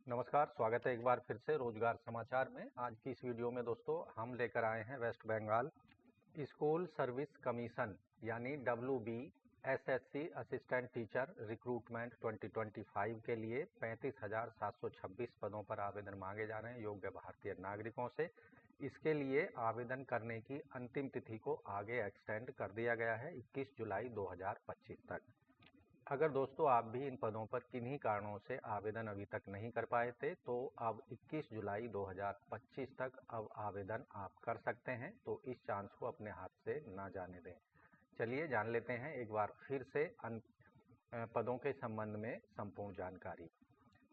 नमस्कार, स्वागत है एक बार फिर से रोजगार समाचार में। आज की इस वीडियो में दोस्तों हम लेकर आए हैं West Bengal school service commission यानी WBSSC असिस्टेंट टीचर रिक्रूटमेंट 2025 के लिए 35,726 पदों पर आवेदन मांगे जा रहे हैं योग्य भारतीय नागरिकों से। इसके लिए आवेदन करने की अंतिम तिथि को आगे एक्सटेंड कर दिया गया है 21 जुलाई 2025 तक। अगर दोस्तों आप भी इन पदों पर किन्हीं कारणों से आवेदन अभी तक नहीं कर पाए थे तो अब 21 जुलाई 2025 तक अब आवेदन आप कर सकते हैं, तो इस चांस को अपने हाथ से ना जाने दें। चलिए जान लेते हैं एक बार फिर से पदों के संबंध में संपूर्ण जानकारी।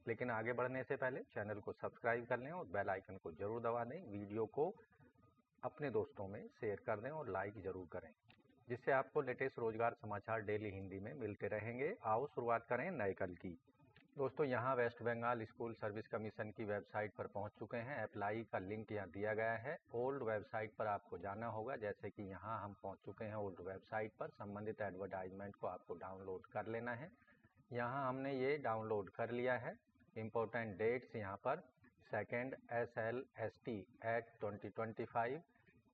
लेकिन आगे बढ़ने से पहले चैनल को सब्सक्राइब कर लें और बेल आइकन को जरूर दबा दें। वीडियो को अपने दोस्तों में शेयर कर दें और लाइक जरूर करें, जिससे आपको लेटेस्ट रोजगार समाचार डेली हिंदी में मिलते रहेंगे। आओ शुरुआत करें नए कल की। दोस्तों यहाँ West Bengal school service commission की वेबसाइट पर पहुँच चुके हैं। अप्लाई का लिंक यहाँ दिया गया है। ओल्ड वेबसाइट पर आपको जाना होगा, जैसे कि यहाँ हम पहुँच चुके हैं ओल्ड वेबसाइट पर। संबंधित एडवर्टाइजमेंट को आपको डाउनलोड कर लेना है। यहाँ हमने ये डाउनलोड कर लिया है। इम्पोर्टेंट डेट्स यहाँ पर 2 SLST at 2025।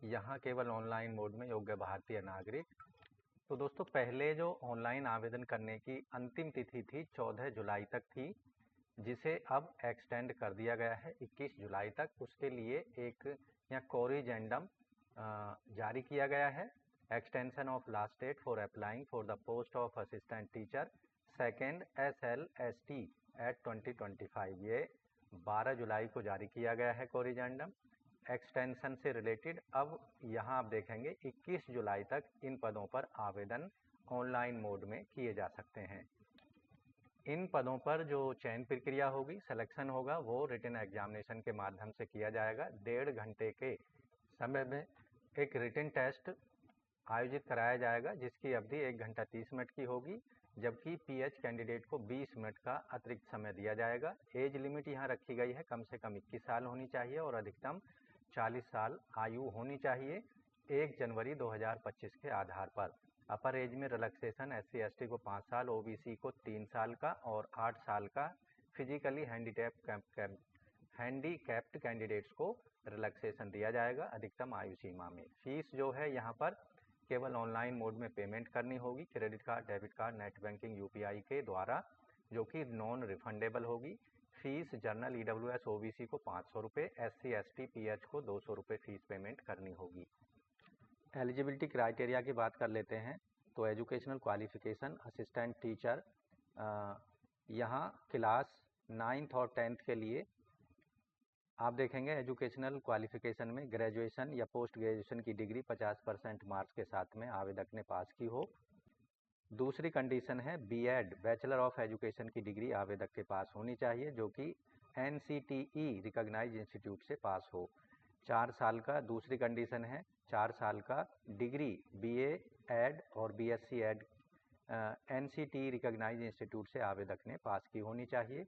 यहाँ केवल ऑनलाइन मोड में योग्य भारतीय नागरिक। तो दोस्तों पहले जो ऑनलाइन आवेदन करने की अंतिम तिथि थी 14 जुलाई तक थी, जिसे अब एक्सटेंड कर दिया गया है 21 जुलाई तक। उसके लिए एक यहाँ कोरिजेंडम जारी किया गया है। Extension of last date for applying for the post of assistant teacher 2 SLST at 2025, ये 12 जुलाई को जारी किया गया है कोरिजेंडम। एक्सटेंशन से रिलेटेड अब यहाँ आप देखेंगे 21 जुलाई तक इन पदों पर आवेदन ऑनलाइन मोड में किए जा सकते हैं। इन पदों पर जो चयन प्रक्रिया होगी, सिलेक्शन होगा, वो रिटन एग्जामिनेशन के माध्यम से किया जाएगा। 1.5 घंटे के समय में एक रिटन टेस्ट आयोजित कराया जाएगा, जिसकी अवधि 1 घंटा 30 मिनट की होगी, जबकि PH कैंडिडेट को 20 मिनट का अतिरिक्त समय दिया जाएगा। एज लिमिट यहाँ रखी गई है, कम से कम 21 साल होनी चाहिए और अधिकतम 40 साल आयु होनी चाहिए 1 जनवरी 2025 के आधार पर। अपर एज में रिलैक्सेशन SC/ST को 5 साल, OBC को 3 साल का और 8 साल का, फिजिकली हैंडीकैप्ड कैंडिडेट्स को रिलैक्सेशन दिया जाएगा अधिकतम आयु सीमा में। फीस जो है यहाँ पर केवल ऑनलाइन मोड में पेमेंट करनी होगी, credit card, debit card, net banking, UPI के द्वारा, जो कि नॉन रिफंडेबल होगी। फीस जनरल EWS OBC को 500 रुपये, SC/ST PH को 200 रुपये फीस पेमेंट करनी होगी। एलिजिबिलिटी क्राइटेरिया की बात कर लेते हैं तो एजुकेशनल क्वालिफिकेशन असिस्टेंट टीचर, यहाँ क्लास 9th और 10th के लिए आप देखेंगे एजुकेशनल क्वालिफिकेशन में ग्रेजुएशन या पोस्ट ग्रेजुएशन की डिग्री 50% मार्क्स के साथ में आवेदक ने पास की हो। दूसरी कंडीशन है BEd बैचलर ऑफ एजुकेशन की डिग्री आवेदक के पास होनी चाहिए, जो कि NCTE रिकॉग्नाइज्ड इंस्टीट्यूट से पास हो। 4 साल का दूसरी कंडीशन है 4 साल का डिग्री BA एड और BSc Ed NCTE recognised institute से आवेदक ने पास की होनी चाहिए।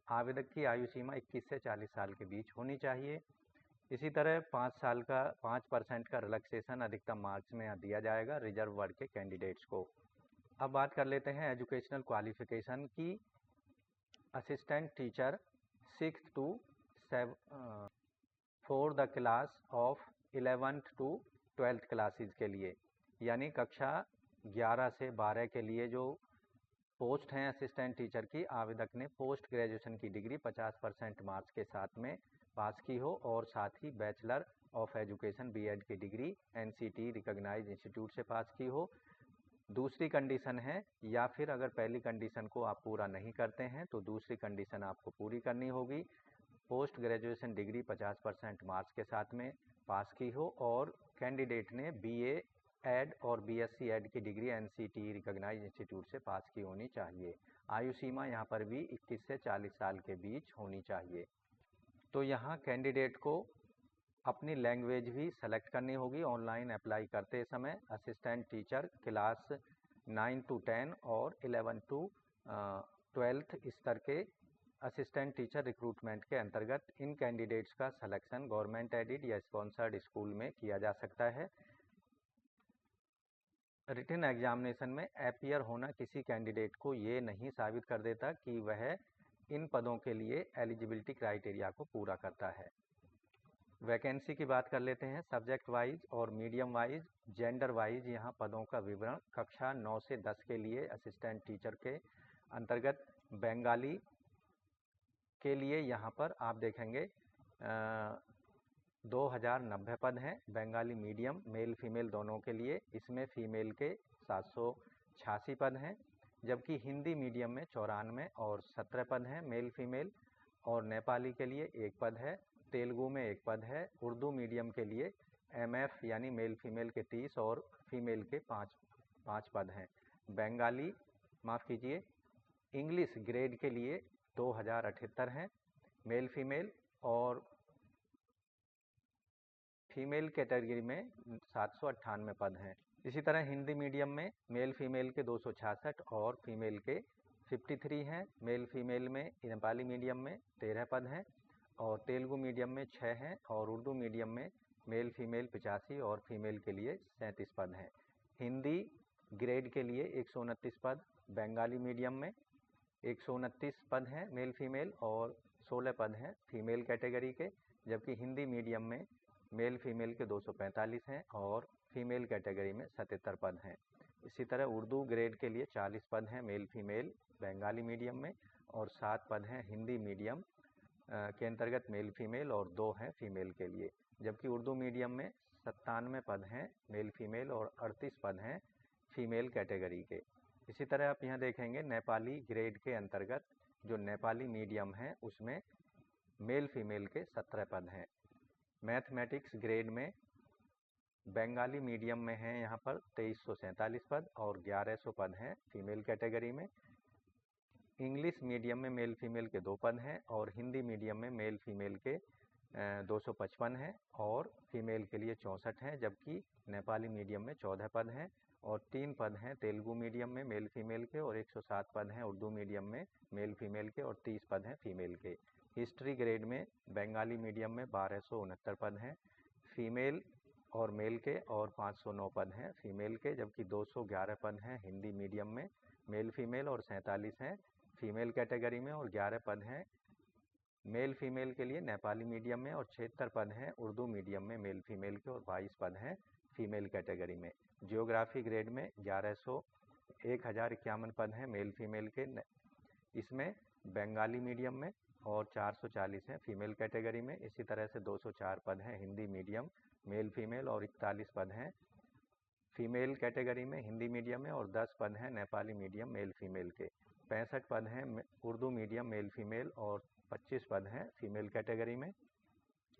आवेदक की आयु सीमा 21 से 40 साल के बीच होनी चाहिए। इसी तरह 5% का रिलैक्सेशन अधिकतम मार्क्स में दिया जाएगा रिजर्व वर्ग के कैंडिडेट्स को। अब बात कर लेते हैं एजुकेशनल क्वालिफिकेशन की। Assistant teacher 6th to 7 for the class of 11th to 12th classes के लिए, यानी कक्षा 11 से 12 के लिए जो पोस्ट हैं असिस्टेंट टीचर की, आवेदक ने पोस्ट ग्रेजुएशन की डिग्री 50% मार्क्स के साथ में पास की हो और साथ ही बैचलर ऑफ एजुकेशन BEd की डिग्री NCTE रिकॉग्नाइज्ड इंस्टीट्यूट से पास की हो। दूसरी कंडीशन है, या फिर अगर पहली कंडीशन को आप पूरा नहीं करते हैं तो दूसरी कंडीशन आपको पूरी करनी होगी। पोस्ट ग्रेजुएशन डिग्री 50% मार्क्स के साथ में पास की हो और कैंडिडेट ने BA एड और BSc एड की डिग्री NCTE रिकॉग्नाइज्ड इंस्टीट्यूट से पास की होनी चाहिए। आयु सीमा यहाँ पर भी 21 से 40 साल के बीच होनी चाहिए। तो यहाँ कैंडिडेट को अपनी लैंग्वेज भी सेलेक्ट करनी होगी ऑनलाइन अप्लाई करते समय। असिस्टेंट टीचर क्लास 9 to 10 और 11 to 12th स्तर के असिस्टेंट टीचर रिक्रूटमेंट के अंतर्गत इन कैंडिडेट्स का सिलेक्शन गवर्नमेंट एडिड या स्पॉन्सर्ड स्कूल में किया जा सकता है। रिटन एग्जामिनेशन में अपीयर होना किसी कैंडिडेट को ये नहीं साबित कर देता कि वह इन पदों के लिए एलिजिबिलिटी क्राइटेरिया को पूरा करता है। वैकेंसी की बात कर लेते हैं। सब्जेक्ट वाइज और मीडियम वाइज, जेंडर वाइज यहाँ पदों का विवरण। कक्षा 9 से 10 के लिए असिस्टेंट टीचर के अंतर्गत बंगाली के लिए यहाँ पर आप देखेंगे 2090 पद हैं। बंगाली मीडियम मेल फीमेल दोनों के लिए, इसमें फीमेल के 786 पद हैं। जबकि हिंदी मीडियम में 94 और 17 पद हैं मेल फीमेल, और नेपाली के लिए 1 पद है, तेलुगु में 1 पद है। उर्दू मीडियम के लिए MF यानी मेल फीमेल के 30 और फीमेल के 5 पद हैं। बंगाली माफ़ कीजिए, इंग्लिश ग्रेड के लिए 2078 हैं मेल फीमेल, और फीमेल कैटेगरी में 798 पद हैं। इसी तरह हिंदी मीडियम में मेल फीमेल के 266 और फीमेल के 53 हैं। मेल फीमेल में नेपाली मीडियम में 13 पद हैं, और तेलुगु मीडियम में 6 हैं, और उर्दू मीडियम में मेल फीमेल 85 और फीमेल के लिए 37 पद हैं। हिंदी ग्रेड के लिए 129 पद, बंगाली मीडियम में 129 पद हैं मेल फीमेल, और 16 पद हैं फीमेल कैटेगरी के। जबकि हिंदी मीडियम में मेल फीमेल के 245 हैं, और फीमेल कैटेगरी में 77 पद हैं। इसी तरह उर्दू ग्रेड के लिए 40 पद हैं मेल फीमेल बंगाली मीडियम में, और 7 पद हैं हिंदी मीडियम के अंतर्गत मेल फीमेल, और 2 हैं फीमेल के लिए। जबकि उर्दू मीडियम में 97 पद हैं मेल फीमेल, और 38 पद हैं फीमेल कैटेगरी के। इसी तरह आप यहाँ देखेंगे नेपाली ग्रेड के अंतर्गत जो नेपाली मीडियम है उसमें मेल फीमेल के 17 पद हैं। मैथमेटिक्स ग्रेड में बंगाली मीडियम में हैं यहाँ पर 2347 पद, और 1100 पद हैं फीमेल कैटेगरी में। इंग्लिश मीडियम में मेल फीमेल के 2 पद हैं, और हिंदी मीडियम में मेल फीमेल के 255 हैं, और फीमेल के लिए 64 हैं। जबकि नेपाली मीडियम में 14 पद हैं, और 3 पद हैं तेलुगु मीडियम में मेल फीमेल के, और 107 पद हैं उर्दू मीडियम में मेल फीमेल के, और 30 पद हैं फीमेल के। हिस्ट्री ग्रेड में बंगाली मीडियम में 1269 पद हैं फीमेल और मेल के, और 509 पद हैं फीमेल के। जबकि 211 पद हैं हिंदी मीडियम में मेल फीमेल, और 47 हैं फीमेल कैटेगरी में, और 11 पद हैं मेल फीमेल के लिए नेपाली मीडियम में, और 76 पद हैं उर्दू मीडियम में मेल फीमेल के, और 22 पद हैं फीमेल कैटेगरी में। जियोग्राफी ग्रेड में 1051 पद हैं मेल फीमेल के, इसमें बंगाली मीडियम में, और 440 हैं फीमेल कैटेगरी में। इसी तरह से 204 पद हैं हिंदी मीडियम मेल फीमेल, और 41 पद हैं फीमेल कैटेगरी में हिंदी मीडियम में, और 10 पद हैं नेपाली मीडियम मेल फीमेल के। 65 पद हैं उर्दू मीडियम मेल फीमेल, और 25 पद हैं फीमेल कैटेगरी में।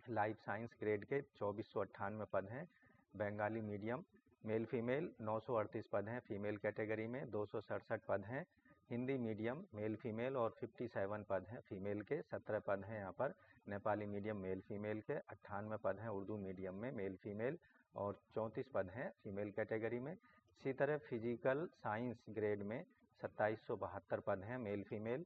लाइफ साइंस ग्रेड के 2498 पद हैं बंगाली मीडियम मेल फीमेल, 938 पद हैं फीमेल कैटेगरी में, 267 पद हैं हिंदी मीडियम मेल फीमेल, और 57 पद हैं फीमेल के। 17 पद हैं यहाँ पर नेपाली मीडियम मेल फीमेल के, 98 पद हैं उर्दू मीडियम में मेल फीमेल, और 34 पद हैं फीमेल कैटेगरी में। इसी तरह फिजिकल साइंस ग्रेड में 2772 पद हैं मेल फीमेल।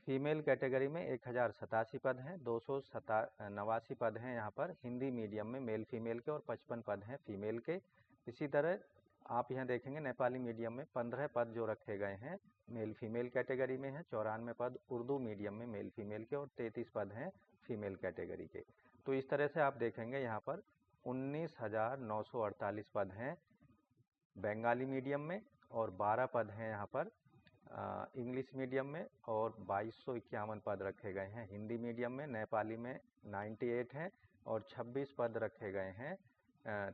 फीमेल कैटेगरी में 1087 पद हैं, 289 पद हैं यहाँ पर हिंदी मीडियम में मेल फीमेल के, और 55 पद हैं फीमेल के। इसी तरह आप यहाँ देखेंगे नेपाली मीडियम में 15 पद जो रखे गए हैं मेल फीमेल कैटेगरी में हैं, 94 पद उर्दू मीडियम में मेल फीमेल के, और 33 पद हैं फीमेल कैटेगरी के। तो इस तरह से आप देखेंगे यहाँ पर 19,948 पद हैं बंगाली मीडियम में, और 12 पद हैं यहाँ पर इंग्लिश मीडियम में, और 2251 पद रखे गए हैं हिंदी मीडियम में। नेपाली में 98 हैं, और 26 पद रखे गए हैं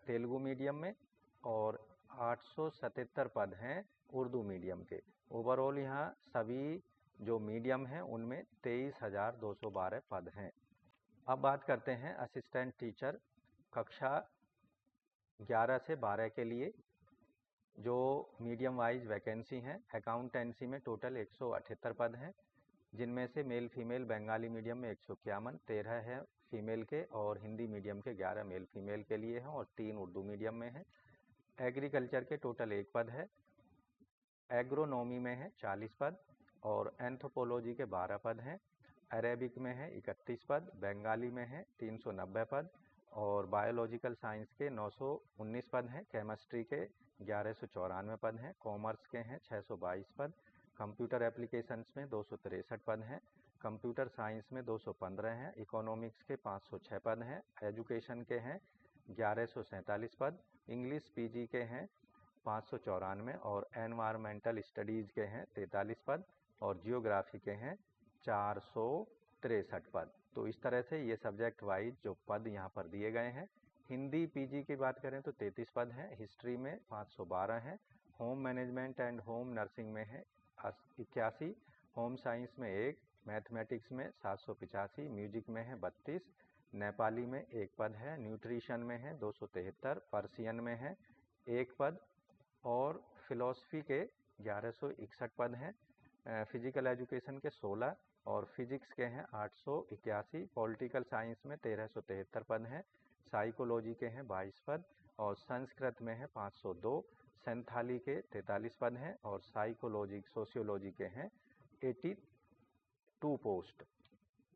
तेलुगु मीडियम में, और 877 पद हैं उर्दू मीडियम के। ओवरऑल यहाँ सभी जो मीडियम हैं उनमें 23,212 पद हैं। अब बात करते हैं असिस्टेंट टीचर कक्षा 11 से 12 के लिए जो मीडियम वाइज वैकेंसी हैं। अकाउंटेंसी में टोटल 178 पद हैं, जिनमें से मेल फीमेल बंगाली मीडियम में 151, 13 है फीमेल के, और हिंदी मीडियम के 11 मेल फीमेल के लिए हैं, और 3 उर्दू मीडियम में हैं। एग्रीकल्चर के टोटल 1 पद है, एग्रोनॉमी में है 40 पद, और एंथ्रोपोलॉजी के 12 पद हैं। अरेबिक में है 31 पद, बंगाली में है 390 पद, और बायोलॉजिकल साइंस के 919 पद हैं। केमिस्ट्री के 1194 पद हैं, कॉमर्स के हैं 622 पद, कंप्यूटर एप्लीकेशंस में 263 पद हैं, कंप्यूटर साइंस में 215 हैं, इकोनॉमिक्स के 506 पद हैं, एजुकेशन के हैं 1147 पद, इंग्लिश पीजी के हैं 594 और एनवायरमेंटल स्टडीज़ के हैं 43 पद और जियोग्राफी के हैं 463 पद। तो इस तरह से ये सब्जेक्ट वाइज जो पद यहाँ पर दिए गए हैं। हिंदी पीजी की बात करें तो 33 पद हैं, हिस्ट्री में 512 हैं, home management and home nursing में है 81, होम साइंस में 1, मैथमेटिक्स में 785, म्यूजिक में है 32, नेपाली में 1 पद है, न्यूट्रिशन में है 273, पर्शियन में है 1 पद और फिलॉसफी के 1161 पद हैं, फिजिकल एजुकेशन के 16 और फिजिक्स के हैं 881, पॉलिटिकल साइंस में 1373 पद हैं, साइकोलॉजी के हैं 22 पद और संस्कृत में है 502, संथाली के 43 पद हैं और साइकोलॉजी सोशियोलॉजी के हैं 82 पोस्ट।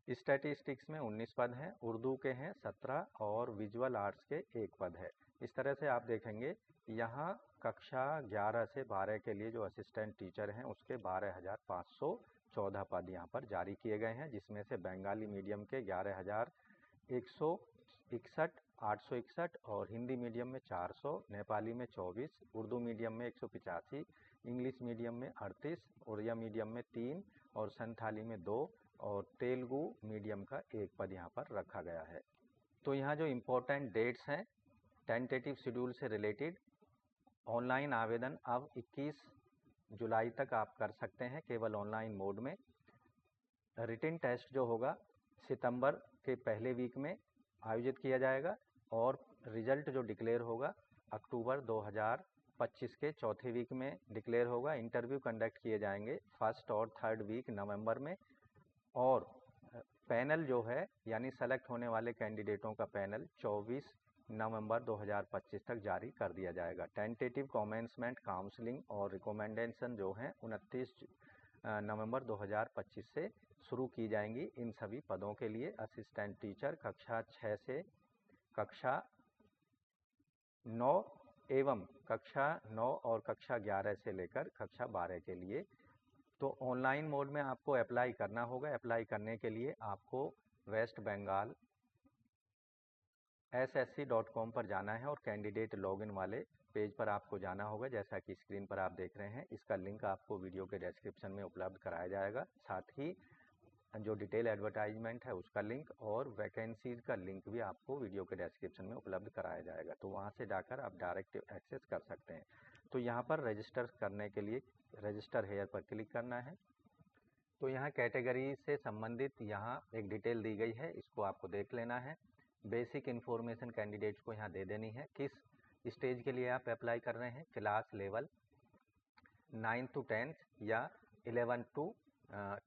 स्टैटिस्टिक्स में 19 पद हैं, उर्दू के हैं 17 और विजुअल आर्ट्स के 1 पद है। इस तरह से आप देखेंगे यहाँ कक्षा 11 से 12 के लिए जो असिस्टेंट टीचर हैं उसके 12,514 पद यहाँ पर जारी किए गए हैं, जिसमें से बंगाली मीडियम के 11,161, 861 और हिंदी मीडियम में 400, नेपाली में 24, उर्दू मीडियम में 185, इंग्लिश मीडियम में 38, उड़िया मीडियम में 3 और संथाली में 2 और तेलुगु मीडियम का 1 पद यहाँ पर रखा गया है। तो यहाँ जो इम्पोर्टेंट डेट्स हैं टेंटेटिव शेड्यूल से रिलेटेड, ऑनलाइन आवेदन अब 21 जुलाई तक आप कर सकते हैं केवल ऑनलाइन मोड में। रिटन टेस्ट जो होगा सितंबर के पहले वीक में आयोजित किया जाएगा और रिजल्ट जो डिक्लेयर होगा अक्टूबर 2025 के चौथे वीक में डिक्लेयर होगा। इंटरव्यू कंडक्ट किए जाएंगे 1st और 3rd वीक नवंबर में और पैनल जो है यानी सेलेक्ट होने वाले कैंडिडेटों का पैनल 24 नवंबर 2025 तक जारी कर दिया जाएगा। टेंटेटिव कमेंसमेंट काउंसलिंग और रिकमेंडेशन जो हैं 29 नवंबर 2025 से शुरू की जाएंगी इन सभी पदों के लिए। असिस्टेंट टीचर कक्षा 6 से कक्षा 9 एवं कक्षा 9 और कक्षा 11 से लेकर कक्षा 12 के लिए। तो ऑनलाइन मोड में आपको अप्लाई करना होगा। अप्लाई करने के लिए आपको वेस्ट बंगाल ssc.com पर जाना है और कैंडिडेट लॉगिन वाले पेज पर आपको जाना होगा, जैसा कि स्क्रीन पर आप देख रहे हैं। इसका लिंक आपको वीडियो के डिस्क्रिप्शन में उपलब्ध कराया जाएगा, साथ ही जो डिटेल एडवर्टाइजमेंट है उसका लिंक और वैकेंसीज का लिंक भी आपको वीडियो के डिस्क्रिप्शन में उपलब्ध कराया जाएगा, तो वहां से जाकर आप डायरेक्ट एक्सेस कर सकते हैं। तो यहाँ पर रजिस्टर करने के लिए रजिस्टर हेयर पर क्लिक करना है। तो यहाँ कैटेगरी से संबंधित यहाँ एक डिटेल दी गई है, इसको आपको देख लेना है। बेसिक इन्फॉर्मेशन कैंडिडेट्स को यहाँ दे देनी है, किस स्टेज के लिए आप अप्लाई कर रहे हैं, class level 9th to 10th या 11th to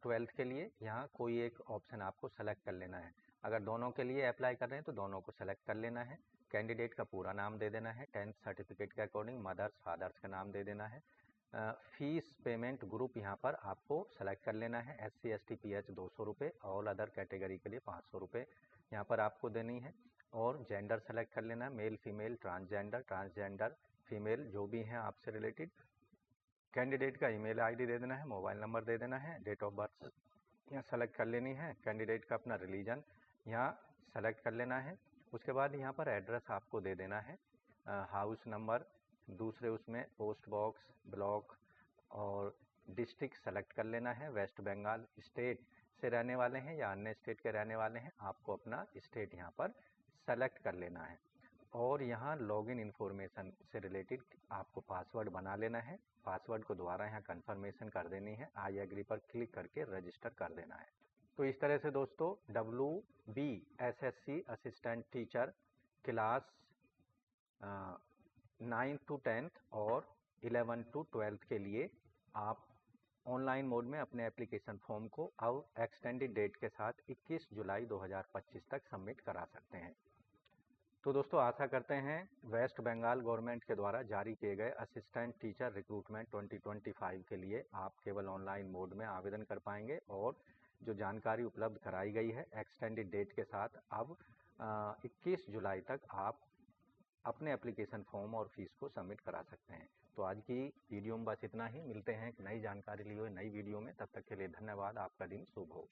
12th के लिए यहाँ कोई एक ऑप्शन आपको सेलेक्ट कर लेना है। अगर दोनों के लिए अप्लाई कर रहे हैं तो दोनों को सेलेक्ट कर लेना है। कैंडिडेट का पूरा नाम दे देना है, 10th सर्टिफिकेट के अकॉर्डिंग मदर्स फादर्स का नाम दे देना है। फीस पेमेंट ग्रुप यहाँ पर आपको सेलेक्ट कर लेना है, SC ST PH 200 रुपये, ऑल अदर कैटेगरी के लिए 500 रुपये यहाँ पर आपको देनी है। और जेंडर सेलेक्ट कर लेना है, मेल फीमेल ट्रांसजेंडर फीमेल जो भी हैं आपसे रिलेटेड। कैंडिडेट का ईमेल आईडी दे देना है, मोबाइल नंबर दे देना है, डेट ऑफ बर्थ यहाँ सेलेक्ट कर लेनी है। कैंडिडेट का अपना रिलीजन यहाँ सेलेक्ट कर लेना है। उसके बाद यहाँ पर एड्रेस आपको दे देना है, हाउस नंबर, दूसरे उसमें पोस्ट बॉक्स, ब्लॉक और डिस्ट्रिक्ट सेलेक्ट कर लेना है। वेस्ट बंगाल स्टेट से रहने वाले हैं या अन्य स्टेट के रहने वाले हैं, आपको अपना स्टेट यहाँ पर सेलेक्ट कर लेना है। और यहाँ लॉगिन इन्फॉर्मेशन से रिलेटेड आपको पासवर्ड बना लेना है, पासवर्ड को दोबारा यहाँ कंफर्मेशन कर देनी है, आई एग्री पर क्लिक करके रजिस्टर कर देना है। तो इस तरह से दोस्तों WB SSC assistant teacher class 9th to 10th और 11th to 12th के लिए आप ऑनलाइन मोड में अपने एप्लीकेशन फॉर्म को अब एक्सटेंडेड डेट के साथ 21 जुलाई 2025 तक सबमिट करा सकते हैं। तो दोस्तों आशा करते हैं वेस्ट बंगाल गवर्नमेंट के द्वारा जारी किए गए असिस्टेंट टीचर रिक्रूटमेंट 2025 के लिए आप केवल ऑनलाइन मोड में आवेदन कर पाएंगे और जो जानकारी उपलब्ध कराई गई है एक्सटेंडेड डेट के साथ अब 21 जुलाई तक आप अपने एप्लीकेशन फॉर्म और फीस को सबमिट करा सकते हैं। तो आज की वीडियो में बस इतना ही। मिलते हैं एक नई जानकारी लिए हुए नई वीडियो में। तब तक के लिए धन्यवाद। आपका दिन शुभ हो।